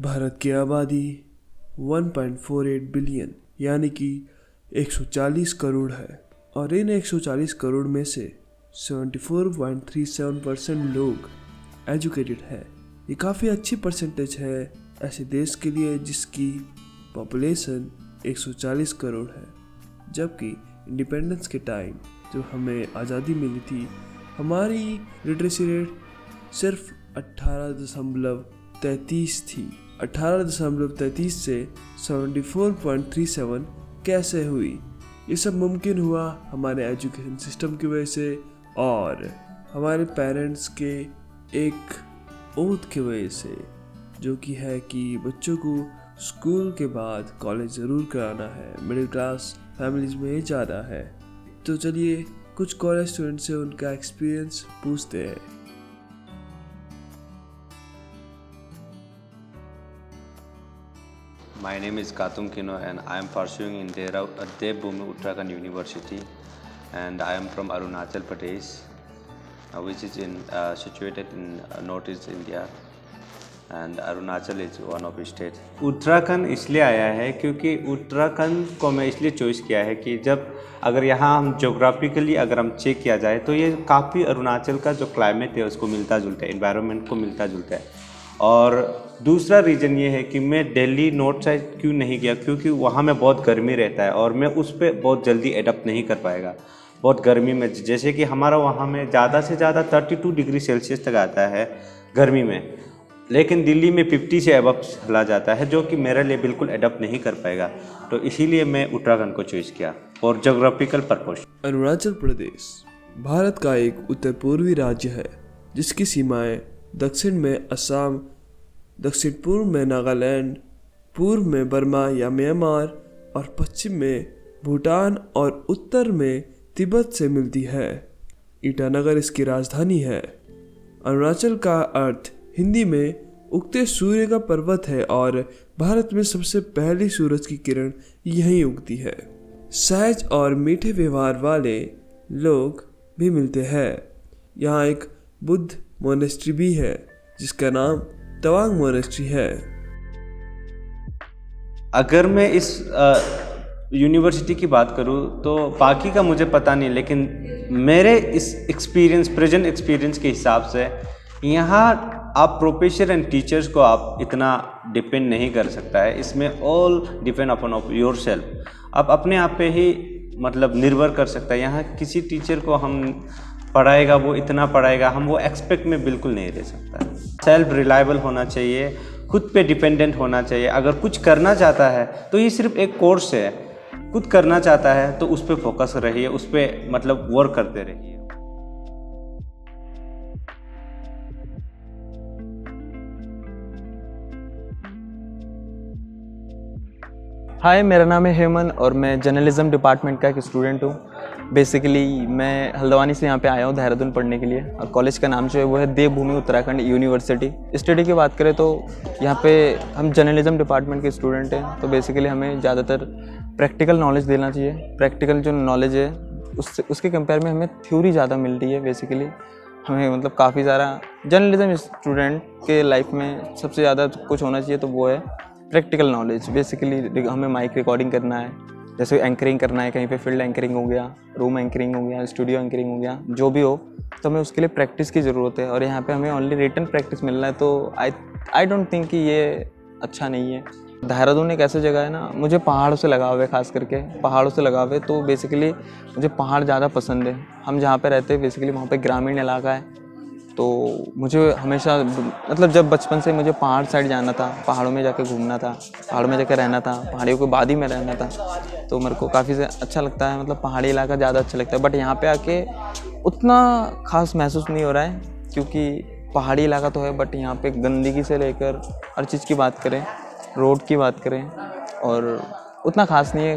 भारत की आबादी 1.48 बिलियन यानी कि 140 करोड़ है और इन 140 करोड़ में से 74.37% लोग एजुकेटेड है। ये काफ़ी अच्छी परसेंटेज है ऐसे देश के लिए जिसकी पॉपुलेशन 140 करोड़ है। जबकि इंडिपेंडेंस के टाइम जो हमें आज़ादी मिली थी, हमारी लिटरेसी रेट सिर्फ 18.33 थी। 18.33 से 74.37 कैसे हुई? ये सब मुमकिन हुआ हमारे एजुकेशन सिस्टम की वजह से और हमारे पेरेंट्स के एक ओथ की वजह से, जो कि है कि बच्चों को स्कूल के बाद कॉलेज ज़रूर कराना है, मिडिल क्लास फैमिलीज में ही ज़्यादा है। तो चलिए कुछ कॉलेज स्टूडेंट से उनका एक्सपीरियंस पूछते हैं। My name is Katum Kino and I am pursuing in Devbhoomi Uttarakhand University, and I am from Arunachal Pradesh, which is situated in northeast India, and Arunachal is one of the states. Uttarakhand इसलिए आया है क्योंकि उत्तराखंड को मैं इसलिए choice किया है कि जब अगर यहाँ हम जोग्राफिकली अगर हम चेक किया जाए तो ये काफ़ी अरुणाचल का जो क्लाइमेट है उसको मिलता जुलता है, इन्वायरमेंट को मिलता जुलता है। और दूसरा रीज़न ये है कि मैं दिल्ली नॉर्थ साइड क्यों नहीं गया, क्योंकि वहाँ में बहुत गर्मी रहता है और मैं उस पर बहुत जल्दी एडप्ट नहीं कर पाएगा। बहुत गर्मी में, जैसे कि हमारा वहाँ में ज़्यादा से ज़्यादा 32 डिग्री सेल्सियस तक आता है गर्मी में, लेकिन दिल्ली में 50 से अबव चला जाता है, जो कि मेरे लिए बिल्कुल एडप्ट नहीं कर पाएगा। तो इसीलिए मैं उत्तराखंड को चॉइस किया और जोग्राफिकल पर्पस। अरुणाचल प्रदेश भारत का एक उत्तर पूर्वी राज्य है जिसकी सीमाएं दक्षिण में असम, दक्षिण पूर्व में नागालैंड, पूर्व में बर्मा या म्यांमार और पश्चिम में भूटान और उत्तर में तिब्बत से मिलती है। ईटानगर इसकी राजधानी है। अरुणाचल का अर्थ हिंदी में उगते सूर्य का पर्वत है और भारत में सबसे पहली सूरज की किरण यहीं उगती है। सहज और मीठे व्यवहार वाले लोग भी मिलते हैं। यहाँ एक बुद्ध मोनेस्ट्री भी है जिसका नाम तवांग मोनेस्ट्री है। अगर मैं इस यूनिवर्सिटी की बात करूँ तो बाकी का मुझे पता नहीं, लेकिन मेरे इस प्रेजेंट एक्सपीरियंस के हिसाब से यहाँ आप प्रोफेसर एंड टीचर्स को आप इतना डिपेंड नहीं कर सकता है। इसमें all depend upon of your self. आप अपने आप पे ही मतलब निर्भर कर सकता है। यहाँ किसी टीचर को हम पढ़ाएगा, वो इतना पढ़ाएगा, हम वो एक्सपेक्ट में बिल्कुल नहीं रह सकता। सेल्फ रिलायबल होना चाहिए, खुद पे डिपेंडेंट होना चाहिए। अगर कुछ करना चाहता है तो ये सिर्फ एक कोर्स है। खुद करना चाहता है तो उस पर फोकस रहिए, उस पर मतलब वर्क करते रहिए। हाय, मेरा नाम है हेमन और मैं जर्नलिज्म डिपार्टमेंट का एक स्टूडेंट हूँ। बेसिकली मैं हल्द्वानी से यहाँ पे आया हूँ देहरादून पढ़ने के लिए और कॉलेज का नाम जो है वो है देवभूमि उत्तराखंड यूनिवर्सिटी। स्टडी की बात करें तो यहाँ पे हम जर्नलिज्म डिपार्टमेंट के स्टूडेंट हैं, तो बेसिकली हमें ज़्यादातर प्रैक्टिकल नॉलेज देना चाहिए। प्रैक्टिकल जो नॉलेज है उसके कंपेयर में हमें थ्योरी ज़्यादा मिल रही है। बेसिकली हमें मतलब काफ़ी सारा जर्नलिज्म स्टूडेंट के लाइफ में सबसे ज़्यादा कुछ होना चाहिए तो वो है प्रैक्टिकल नॉलेज। बेसिकली हमें माइक रिकॉर्डिंग करना है, जैसे एंकरिंग करना है, कहीं पे फील्ड एंकरिंग हो गया, रूम एंकरिंग हो गया, स्टूडियो एंकरिंग हो गया, जो भी हो, तो हमें उसके लिए प्रैक्टिस की ज़रूरत है। और यहाँ पे हमें ओनली रिटन प्रैक्टिस मिल रहा है, तो आई डोंट थिंक कि ये अच्छा नहीं है। देहरादून एक ऐसी जगह है ना, मुझे पहाड़ों से लगाव है, खास करके पहाड़ों से लगाव है, तो बेसिकली मुझे पहाड़ ज़्यादा पसंद है। हम जहाँ पे रहते हैं बेसिकली वहाँ पे ग्रामीण इलाका है, तो मुझे हमेशा मतलब जब बचपन से मुझे पहाड़ साइड जाना था, पहाड़ों में जाके घूमना था, पहाड़ों में जाके रहना था, पहाड़ियों के वादी में रहना था, तो मेरे को काफ़ी अच्छा लगता है। मतलब पहाड़ी इलाका ज़्यादा अच्छा लगता है। बट यहाँ पे आके उतना खास महसूस नहीं हो रहा है, क्योंकि पहाड़ी इलाका तो है बट यहाँ पे गंदगी से लेकर हर चीज़ की बात करें, रोड की बात करें, और उतना खास नहीं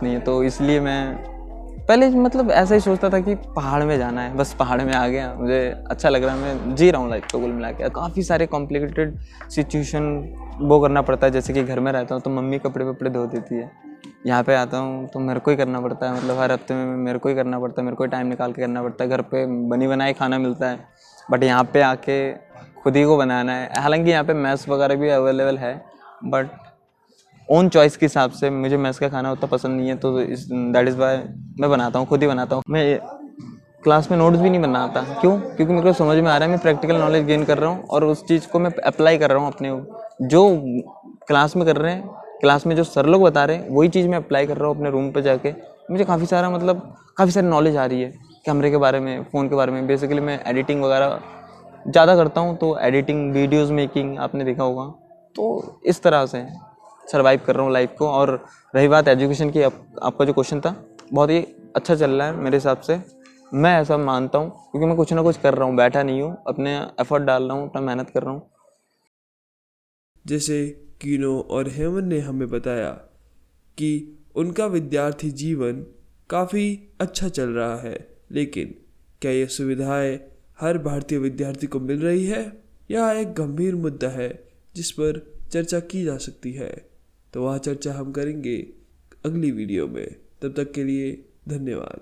है। तो इसलिए मैं पहले मतलब ऐसा ही सोचता था कि पहाड़ में जाना है, बस पहाड़ में आ गया, मुझे अच्छा लग रहा है, मैं जी रहा हूँ लाइफ को कुल मिला के। काफ़ी सारे कॉम्प्लिकेटेड सिचुएशन वो करना पड़ता है, जैसे कि घर में रहता हूँ तो मम्मी कपड़े धो देती है, यहाँ पे आता हूँ तो मेरे को ही करना पड़ता है। मतलब हर हफ्ते में मेरे को ही करना पड़ता है, मेरे को ही टाइम निकाल के करना पड़ता है। घर पे बनी बनाई खाना मिलता है, बट यहाँ पे आके खुद ही को बनाना है। हालांकि यहाँ पे मेस वगैरह भी अवेलेबल है, बट ओन चॉइस के हिसाब से मुझे मेस का खाना उतना पसंद नहीं है, तो दैट इज़ वाई मैं बनाता हूँ, खुद ही बनाता हूँ। मैं क्लास में नोट्स भी नहीं बनाता। क्यों? क्योंकि मेरे को समझ में आ रहा है मैं प्रैक्टिकल नॉलेज गेन कर रहा हूँ और उस चीज़ को मैं अप्लाई कर रहा हूँ अपने जो क्लास में कर रहे हैं, क्लास में जो सर लोग बता रहे हैं वही चीज़ मैं अप्लाई कर रहा हूँ अपने रूम पे जाके। मुझे काफ़ी सारी नॉलेज आ रही है कैमरे के बारे में, फ़ोन के बारे में। बेसिकली मैं एडिटिंग वगैरह ज़्यादा करता हूँ, तो एडिटिंग, वीडियोज़ मेकिंग आपने देखा होगा। तो इस तरह से सर्वाइव कर रहा हूँ लाइफ को। और रही बात एजुकेशन की, आपका जो क्वेश्चन था बहुत ही अच्छा चल रहा है मेरे हिसाब से। मैं ऐसा मानता हूँ क्योंकि मैं कुछ ना कुछ कर रहा हूँ, बैठा नहीं हूँ, अपने एफर्ट डाल रहा हूँ, अपना मेहनत कर रहा हूँ। जैसे कीनो और हेमन ने हमें बताया कि उनका विद्यार्थी जीवन काफ़ी अच्छा चल रहा है, लेकिन क्या ये सुविधाएं हर भारतीय विद्यार्थी को मिल रही है? यह एक गंभीर मुद्दा है जिस पर चर्चा की जा सकती है। तो वह चर्चा हम करेंगे अगली वीडियो में। तब तक के लिए धन्यवाद।